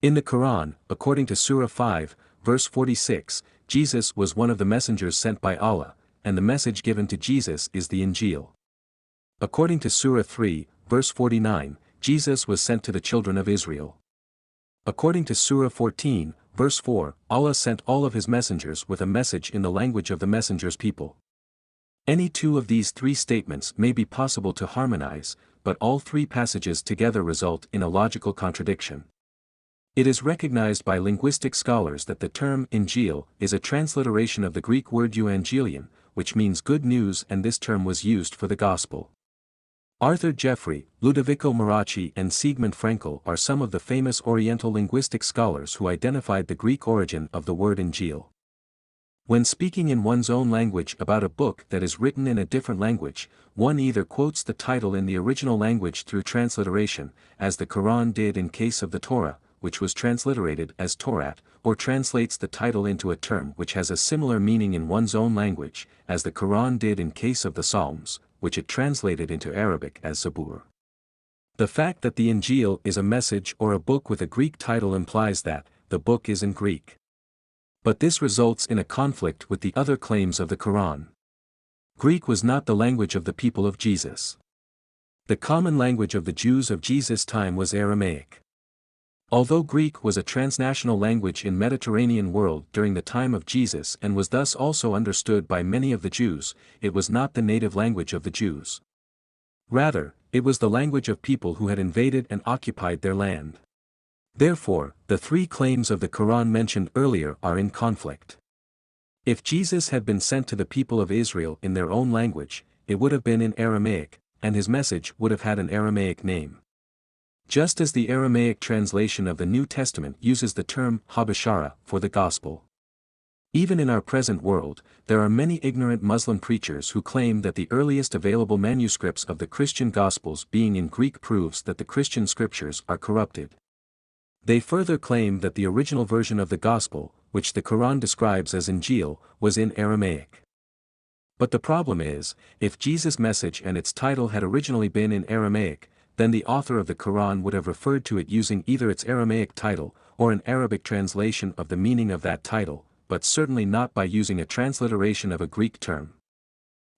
In the Quran, according to Surah 5, verse 46, Jesus was one of the messengers sent by Allah, and the message given to Jesus is the Injeel. According to Surah 3, verse 49, Jesus was sent to the children of Israel. According to Surah 14, verse 4, Allah sent all of his messengers with a message in the language of the messenger's people. Any two of these three statements may be possible to harmonize, but all three passages together result in a logical contradiction. It is recognized by linguistic scholars that the term Injeel is a transliteration of the Greek word euangelion, which means good news, and this term was used for the gospel. Arthur Jeffrey, Ludovico Marachi and Sigmund Frankl are some of the famous Oriental linguistic scholars who identified the Greek origin of the word Injeel. When speaking in one's own language about a book that is written in a different language, one either quotes the title in the original language through transliteration, as the Quran did in case of the Torah, which was transliterated as Torah, or translates the title into a term which has a similar meaning in one's own language, as the Quran did in case of the Psalms, which it translated into Arabic as Zabur. The fact that the Injeel is a message or a book with a Greek title implies that the book is in Greek. But this results in a conflict with the other claims of the Quran. Greek was not the language of the people of Jesus. The common language of the Jews of Jesus' time was Aramaic. Although Greek was a transnational language in the Mediterranean world during the time of Jesus and was thus also understood by many of the Jews, it was not the native language of the Jews. Rather, it was the language of people who had invaded and occupied their land. Therefore, the three claims of the Quran mentioned earlier are in conflict. If Jesus had been sent to the people of Israel in their own language, it would have been in Aramaic, and his message would have had an Aramaic name. Just as the Aramaic translation of the New Testament uses the term Habashara for the Gospel. Even in our present world, there are many ignorant Muslim preachers who claim that the earliest available manuscripts of the Christian Gospels being in Greek proves that the Christian scriptures are corrupted. They further claim that the original version of the Gospel, which the Quran describes as Injeel, was in Aramaic. But the problem is, if Jesus' message and its title had originally been in Aramaic, then the author of the Quran would have referred to it using either its Aramaic title, or an Arabic translation of the meaning of that title, but certainly not by using a transliteration of a Greek term.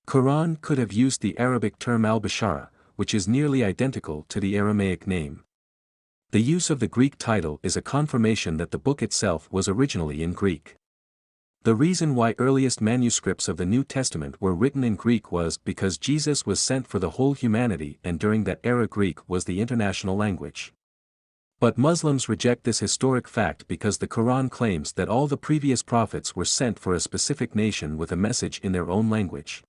Quran could have used the Arabic term al-Bashara, which is nearly identical to the Aramaic name. The use of the Greek title is a confirmation that the book itself was originally in Greek. The reason why earliest manuscripts of the New Testament were written in Greek was because Jesus was sent for the whole humanity, and during that era Greek was the international language. But Muslims reject this historic fact because the Quran claims that all the previous prophets were sent for a specific nation with a message in their own language.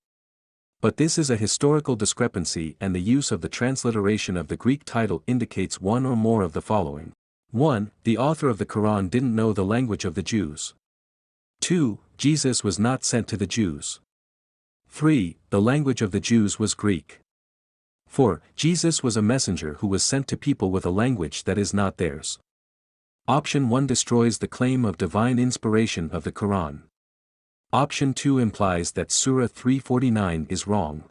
But this is a historical discrepancy, and the use of the transliteration of the Greek title indicates one or more of the following. 1. The author of the Quran didn't know the language of the Jews. 2. Jesus was not sent to the Jews. 3. The language of the Jews was Greek. 4. Jesus was a messenger who was sent to people with a language that is not theirs. Option 1 destroys the claim of divine inspiration of the Quran. Option 2 implies that Surah 349 is wrong.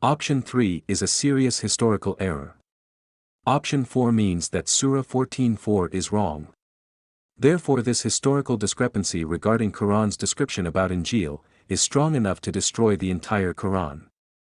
Option 3 is a serious historical error. Option 4 means that Surah 14:4 is wrong. Therefore, this historical discrepancy regarding Quran's description about Injeel is strong enough to destroy the entire Quran.